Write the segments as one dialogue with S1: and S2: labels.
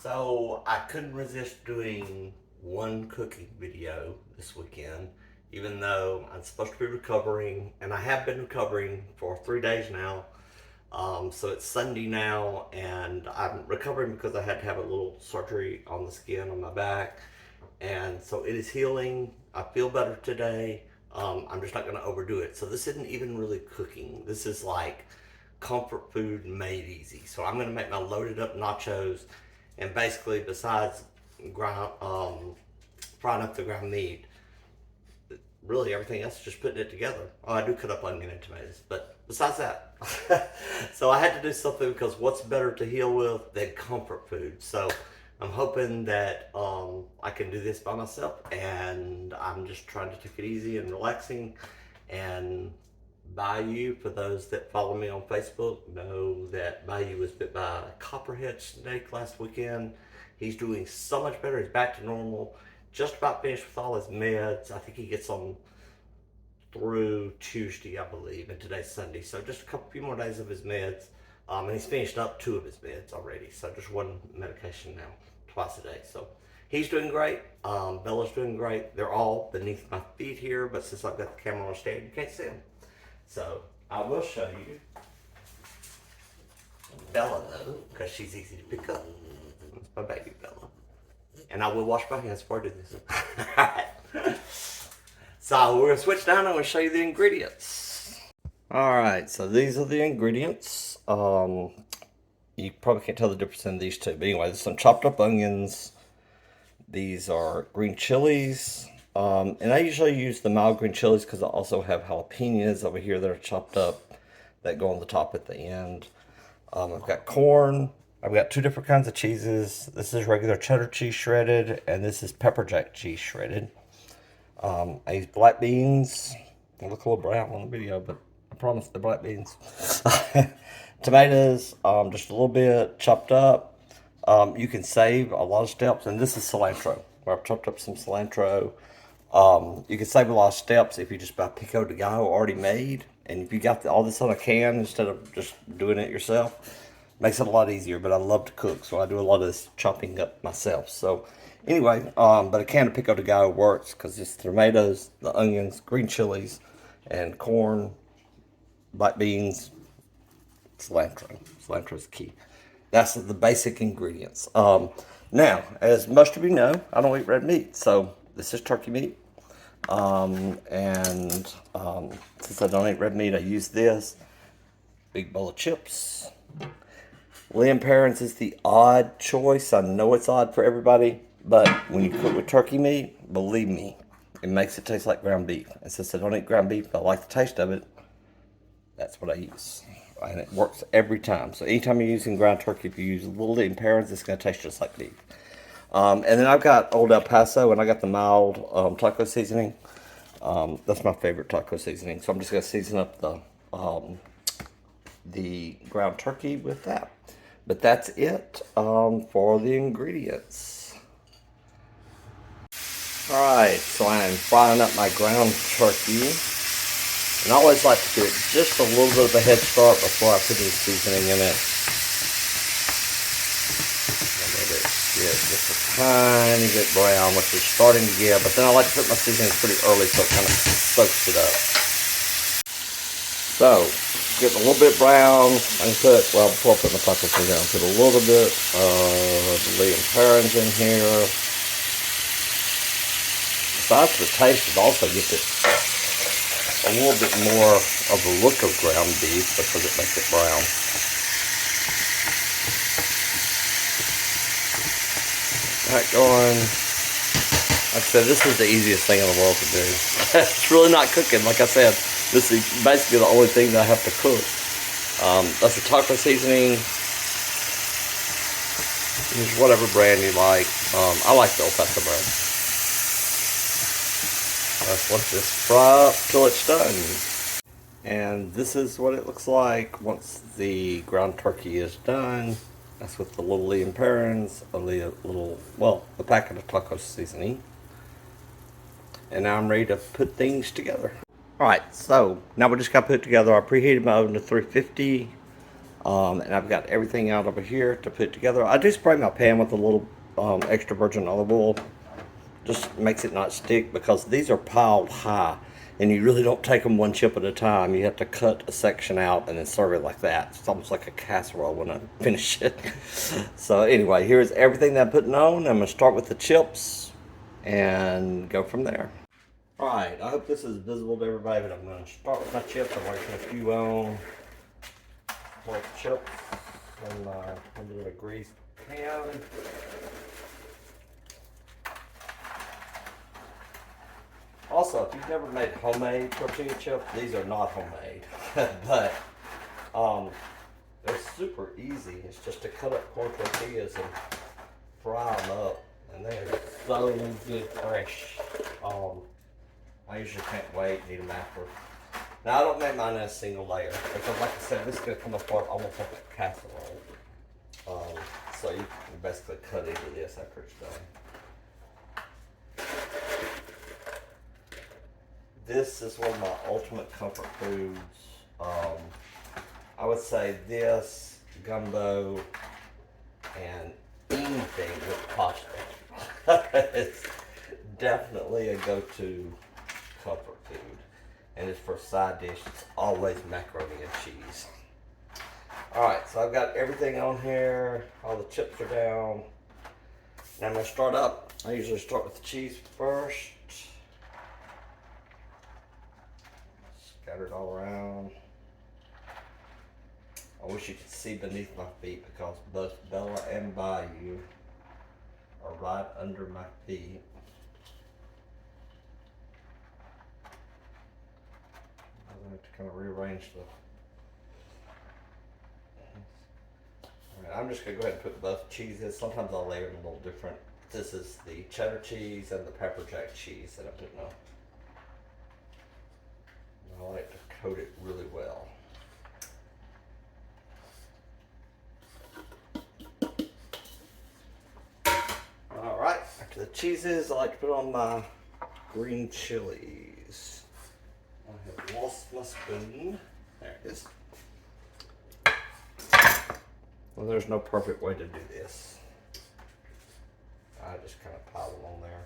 S1: So I couldn't resist doing one cooking video this weekend, even though I'm supposed to be recovering, and I have been recovering for 3 days now. So it's Sunday now, and I'm recovering because I had to have a little surgery on the skin on my back, and so it is healing. I feel better today. I'm just not going to overdo it. So this isn't even really cooking. This is like comfort food made easy. So I'm going to make my loaded up nachos, and basically besides ground, frying up the ground meat, really everything else is just putting it together. Oh, I do cut up onion and tomatoes, but besides that, so I had to do something because what's better to heal with than comfort food? So I'm hoping that I can do this by myself, and I'm just trying to take it easy and relaxing. And Bayou, for those that follow me on Facebook, know that Bayou was bit by a copperhead snake last weekend. He's doing so much better. He's back to normal. Just about finished with all his meds. I think he gets on through Tuesday, I believe, and today's Sunday. So just a few more days of his meds. And he's finished up 2 of his meds already. So just one medication now, twice a day. So he's doing great. Bella's doing great. They're all beneath my feet here, but since I've got the camera on stand, you can't see them. So I will show you Bella though, because she's easy to pick up. That's my baby Bella. And I will wash my hands before I do this. Alright. So we're going to switch down and I'm going to show you the ingredients. Alright, so these are the ingredients. You probably can't tell the difference in these two. But anyway, there's some chopped up onions. These are green chilies. And I usually use the mild green chilies because I also have jalapenos over here that are chopped up that go on the top at the end. I've got corn. I've got 2 different kinds of cheeses. This is regular cheddar cheese shredded, and this is pepper jack cheese shredded. I use black beans. They look a little brown on the video, but I promise they're black beans. Tomatoes, just a little bit chopped up. You can save a lot of steps, and this is cilantro, where I've chopped up some cilantro. You can save a lot of steps if you just buy pico de gallo already made, and if you got all this on a can instead of just doing it yourself, makes it a lot easier. But I love to cook, so I do a lot of this chopping up myself. So anyway, but a can of pico de gallo works because it's tomatoes, the onions, green chilies, and corn, black beans, cilantro. Cilantro is key. That's the basic ingredients. Now, as most of you know, I don't eat red meat, so this is turkey meat. Since I don't eat red meat, I use this big bowl of chips. Lea & Perrins is the odd choice. I know it's odd for everybody, but when you cook with turkey meat, believe me, it makes it taste like ground beef. And since I don't eat ground beef, but I like the taste of it, that's what I use. And it works every time. So anytime you're using ground turkey, if you use Lea & Perrins, it's going to taste just like beef. And then I've got Old El Paso, and I got the mild taco seasoning. That's my favorite taco seasoning. So I'm just going to season up the ground turkey with that. But that's it for the ingredients. Alright, so I'm frying up my ground turkey. And I always like to give it just a little bit of a head start before I put any seasoning in it. Get just a tiny bit brown, which is starting to get, but then I like to put my seasonings pretty early so it kind of soaks it up. So, getting a little bit brown. I can put, well, before I put my taco seasoning, I'll put a little bit of Lea & Perrins in here. Besides the taste, it also gives it a little bit more of the look of ground beef because it makes it brown. Alright, going. Like I said, this is the easiest thing in the world to do. It's really not cooking. Like I said, this is basically the only thing that I have to cook. That's the taco seasoning. Use whatever brand you like. I like the El Paso brand. Let's let this fry up till it's done. And this is what it looks like once the ground turkey is done. That's with the little Lea & Perrins, a packet of taco seasoning. And now I'm ready to put things together. Alright, so now we just got to put it together. I preheated my oven to 350. And I've got everything out over here to put together. I do spray my pan with a little extra virgin olive oil. Just makes it not stick because these are piled high and you really don't take them one chip at a time. You have to cut a section out and then serve it like that. It's almost like a casserole when I finish it. So anyway, here's everything that I'm putting on. I'm going to start with the chips and go from there. Alright, I hope this is visible to everybody, but I'm going to start with my chips. I'm going to put a few on. More chips and under a greased pan. Also, if you've never made homemade tortilla chips, these are not homemade, but they're super easy. It's just to cut up corn tortillas and fry them up, and they're so good fresh. I usually can't wait and eat them after. Now, I don't make mine in a single layer because, like I said, this is going to come apart almost like a casserole. So you can basically cut into this after it's done. This is one of my ultimate comfort foods. I would say this, gumbo, and anything with pasta. It's definitely a go-to comfort food. And it's for a side dish. It's always macaroni and cheese. Alright, so I've got everything on here. All the chips are down. Now I'm going to start up. I usually start with the cheese first. Scatter it all around. I wish you could see beneath my feet because both Bella and Bayou are right under my feet. I have to kind of rearrange the... Alright, I'm just going to go ahead and put both cheeses. Sometimes I'll layer them a little different. This is the cheddar cheese and the pepper jack cheese that I'm putting on. I like to coat it really well. Alright, after the cheeses, I like to put on my green chilies. I have lost my spoon. There it is. Well, there's no perfect way to do this. I just kind of pile them on there.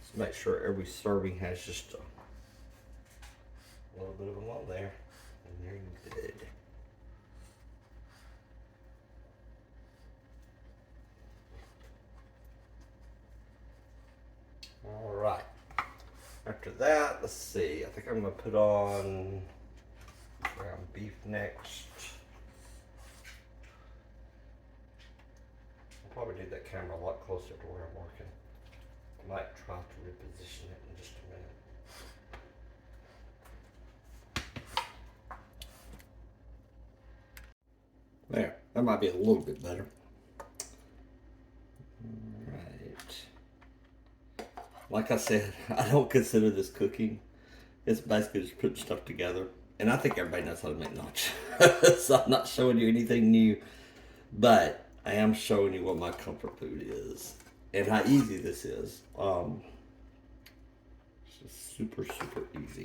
S1: Just make sure every serving has just a little bit of them on there. And you're good. Alright. After that, let's see. I think I'm going to put on ground beef next. I'll probably do that camera a lot closer to where I'm working. I might try to reposition it in just a minute. There. That might be a little bit better. Like I said, I don't consider this cooking. It's basically just putting stuff together. And I think everybody knows how to make nachos. So I'm not showing you anything new. But I am showing you what my comfort food is. And how easy this is. It's just super, super easy.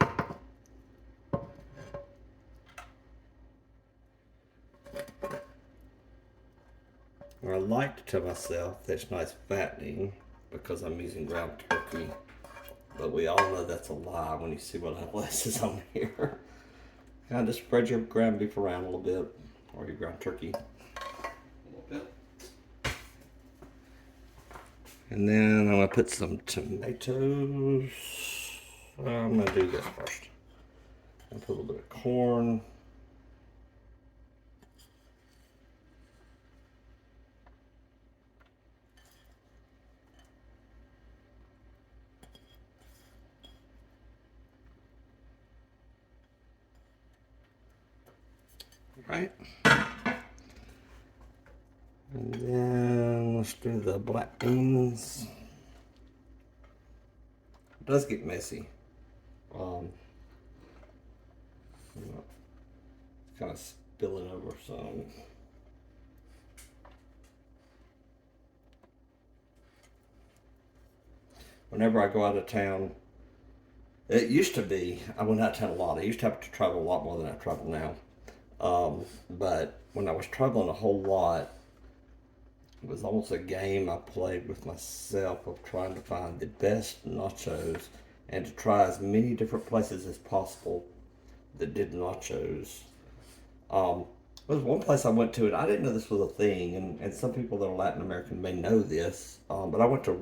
S1: I like to tell myself that it's nice fattening, because I'm using ground turkey, but we all know that's a lie when you see what else is on here. Kind of spread your ground beef around a little bit, or your ground turkey a little bit. And then I'm going to put some tomatoes. I'm going to do this first. I'll put a little bit of corn. Right, and then let's do the black beans. It does get messy. kind of spill it over some. Whenever I go out of town, it used to be, I went out of town a lot. I used to have to travel a lot more than I travel now. But when I was traveling a whole lot, it was almost a game I played with myself of trying to find the best nachos and to try as many different places as possible that did nachos. There was one place I went to, and I didn't know this was a thing, and some people that are Latin American may know this, but I went to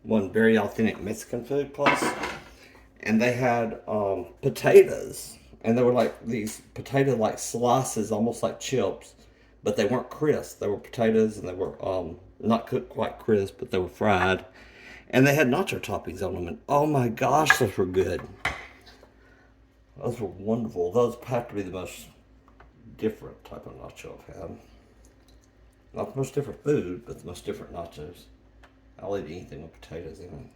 S1: one very authentic Mexican food place, and they had potatoes, and they were like these potato like slices, almost like chips, but they weren't crisp. They were potatoes, and they were not cooked quite crisp, but they were fried, and they had nacho toppings on them, and oh my gosh, those were good. Those were wonderful. Those have to be the most different type of nacho I've had. Not the most different food, but the most different nachos. I'll eat anything with potatoes in it.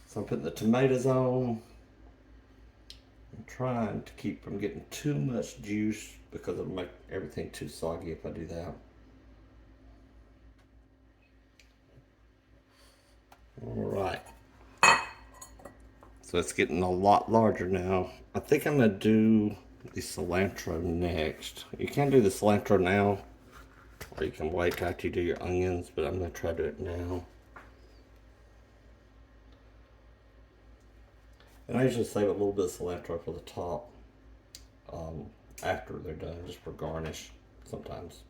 S1: So I'm putting the tomatoes on. I'm trying to keep from getting too much juice because it'll make everything too soggy if I do that. Alright. So it's getting a lot larger now. I think I'm going to do the cilantro next. You can do the cilantro now, or you can wait after you do your onions, but I'm going to try to do it now. And I usually save a little bit of cilantro for the top after they're done, just for garnish sometimes.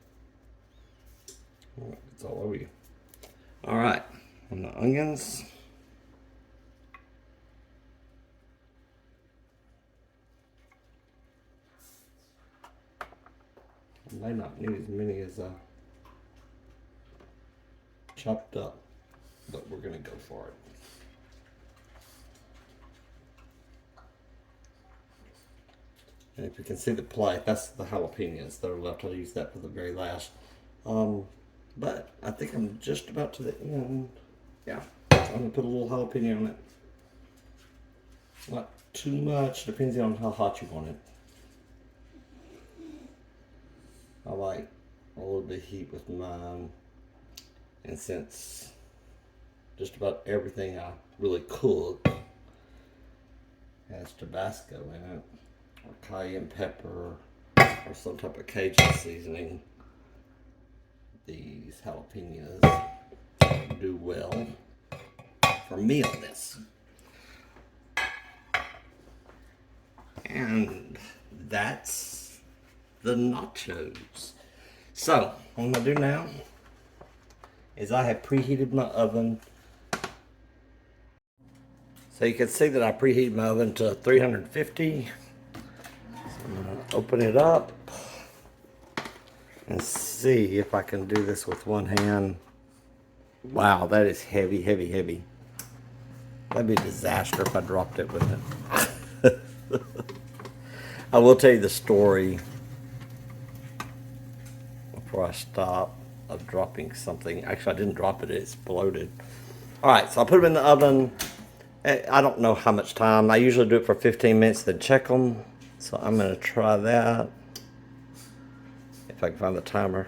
S1: It's all over you. Alright, and the onions. I may not need as many as I chopped up, but we're going to go for it. And if you can see the plate, that's the jalapenos that are left. I'll use that for the very last. But I think I'm just about to the end. Yeah, I'm going to put a little jalapeno on it. Not too much, depending on how hot you want it. I like a little bit of heat with mine. And since just about everything I really cook has Tabasco in it, or cayenne pepper, or some type of Cajun seasoning, these jalapenos do well for me on this. And that's the nachos. So, what I'm going to do now is I have preheated my oven. So you can see that I preheated my oven to 350. I'm going to open it up and see if I can do this with one hand. Wow, that is heavy, heavy, heavy. That'd be a disaster if I dropped it with it. I will tell you the story before I stop of dropping something. Actually, I didn't drop it, it exploded. Alright, so I put them in the oven. I don't know how much time. I usually do it for 15 minutes, then check them. So I'm going to try that. If I can find the timer.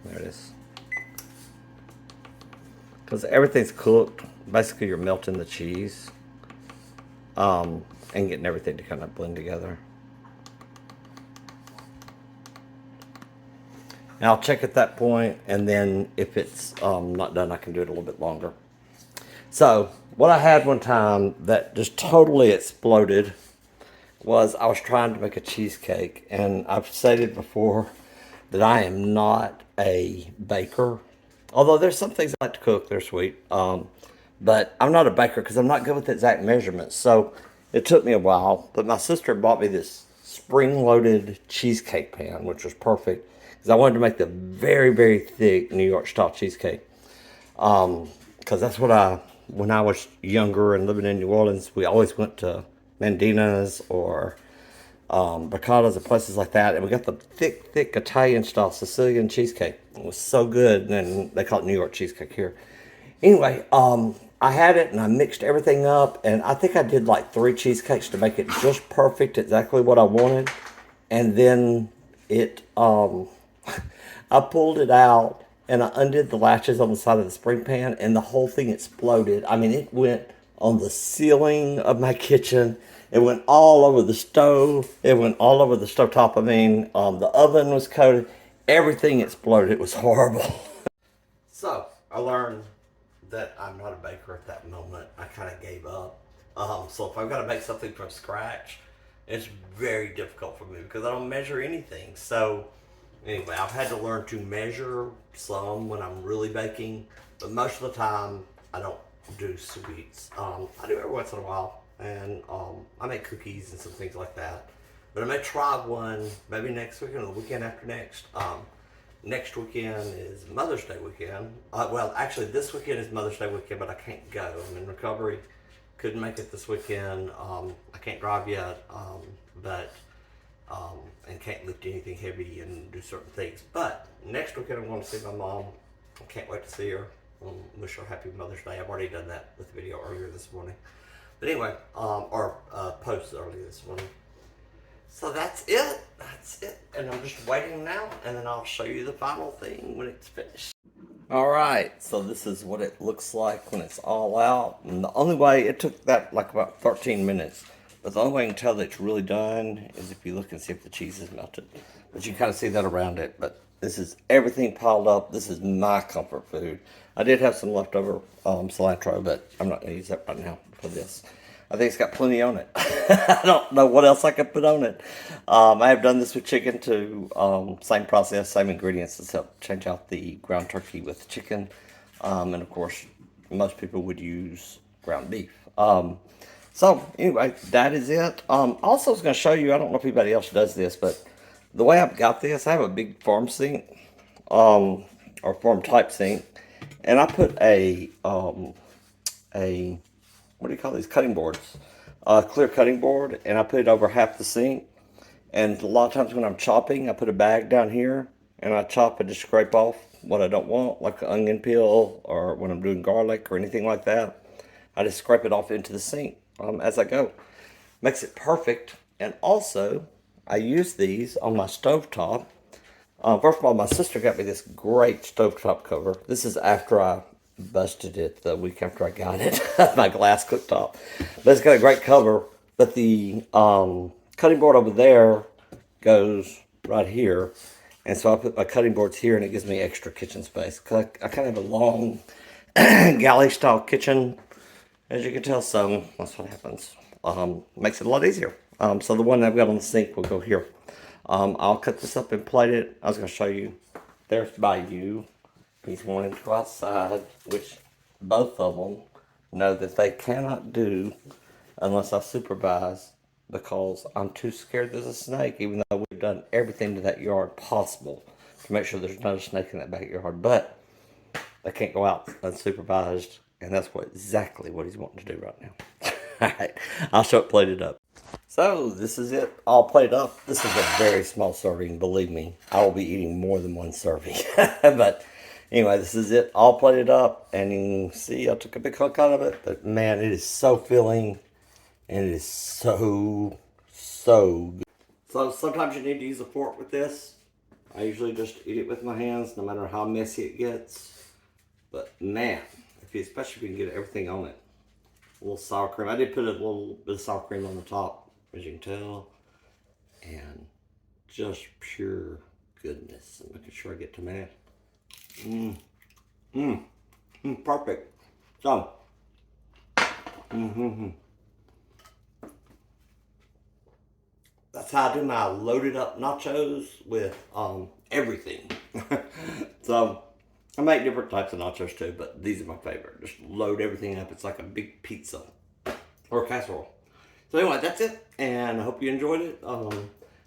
S1: There it is. Because everything's cooked. Basically, you're melting the cheese. And getting everything to kind of blend together. And I'll check at that point, and then if it's not done, I can do it a little bit longer. So, what I had one time that just totally exploded was I was trying to make a cheesecake, and I've stated before that I am not a baker. Although there's some things I like to cook, they're sweet. But I'm not a baker because I'm not good with exact measurements. So it took me a while, but my sister bought me this spring-loaded cheesecake pan, which was perfect because I wanted to make the very, very thick New York style cheesecake. Because that's what when I was younger and living in New Orleans, we always went to Mandina's or Bacata's and places like that, and we got the thick, thick Italian-style Sicilian cheesecake. It was so good, and they call it New York cheesecake here. Anyway, I I had it and I mixed everything up, and I think I did like 3 cheesecakes to make it just perfect, exactly what I wanted. And then it, I pulled it out and I undid the latches on the side of the spring pan, and the whole thing exploded. I mean, it went on the ceiling of my kitchen. It went all over the stove. It went all over the stovetop. I mean, the oven was coated. Everything exploded. It was horrible. So I learned that I'm not a baker at that moment. I kind of gave up. So if I've got to make something from scratch, it's very difficult for me because I don't measure anything. So anyway, I've had to learn to measure some when I'm really baking, but most of the time I don't do sweets. I do every once in a while, and I make cookies and some things like that. But I may try one maybe next weekend or the weekend after next. Next weekend is Mother's Day weekend. Well, actually, this weekend is Mother's Day weekend, but I can't go. I'm in recovery. Couldn't make it this weekend. I can't drive yet, and can't lift anything heavy and do certain things. But next weekend, I'm going to see my mom. I can't wait to see her. Wish her happy Mother's Day. I've already done that with the video earlier this morning. But anyway, or posted earlier this morning. So that's it. That's it. And I'm just waiting now, and then I'll show you the final thing when it's finished. All right, so this is what it looks like when it's all out. And the only way, it took that like about 13 minutes. But the only way I can tell that it's really done is if you look and see if the cheese is melted. But you can kind of see that around it. But this is everything piled up. This is my comfort food. I did have some leftover cilantro, but I'm not going to use that right now for this. I think it's got plenty on it. I don't know what else I could put on it. I have done this with chicken too. Same process, same ingredients, except change out the ground turkey with chicken. And of course, most people would use ground beef. So anyway, that is it. Also, I was going to show you, I don't know if anybody else does this, but the way I've got this, I have a big farm sink, or farm type sink. And I put a what do you call these, cutting boards, clear cutting board, and I put it over half the sink. And a lot of times when I'm chopping, I put a bag down here and I chop and just scrape off what I don't want, like an onion peel, or when I'm doing garlic or anything like that, I just scrape it off into the sink as I go. Makes it perfect. And also I use these on my stovetop. First of all, my sister got me this great stovetop cover. This is after I busted it the week after I got it, my glass cooktop. But it's got a great cover. But the cutting board over there goes right here. And so I put my cutting boards here, and it gives me extra kitchen space. Cause I kind of have a long galley style kitchen, as you can tell. So that's what happens. Makes it a lot easier. So the one that I've got on the sink will go here. I'll cut this up and plate it. I was going to show you. There's Bayou. He's wanting to go outside, which both of them know that they cannot do unless I supervise, because I'm too scared there's a snake, even though we've done everything to that yard possible to make sure there's no snake in that backyard. But they can't go out unsupervised, and that's exactly what he's wanting to do right now. All right, I'll show it plated up. So this is it, all plated up. This is a very small serving, believe me. I will be eating more than one serving. But anyway, this is it, all plated up. And you can see I took a big hunk out of it. But man, it is so filling. And it is so good. So sometimes you need to use a fork with this. I usually just eat it with my hands, no matter how messy it gets. But man, especially if you can get everything on it. A little sour cream. I did put a little bit of sour cream on the top, as you can tell. And just pure goodness. I'm making sure I get to that. Perfect. So, that's how I do my loaded up nachos with everything. So, I make different types of nachos too, but these are my favorite. Just load everything up. It's like a big pizza or casserole. So anyway, that's it, and I hope you enjoyed it.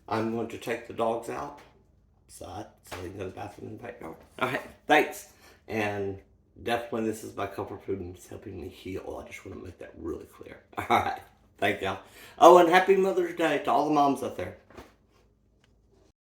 S1: I'm going to take the dogs outside so they can go to the bathroom in the backyard. All right, thanks. And definitely this is my comfort food and it's helping me heal. I just want to make that really clear. All right, thank y'all. Oh, and happy Mother's Day to all the moms out there.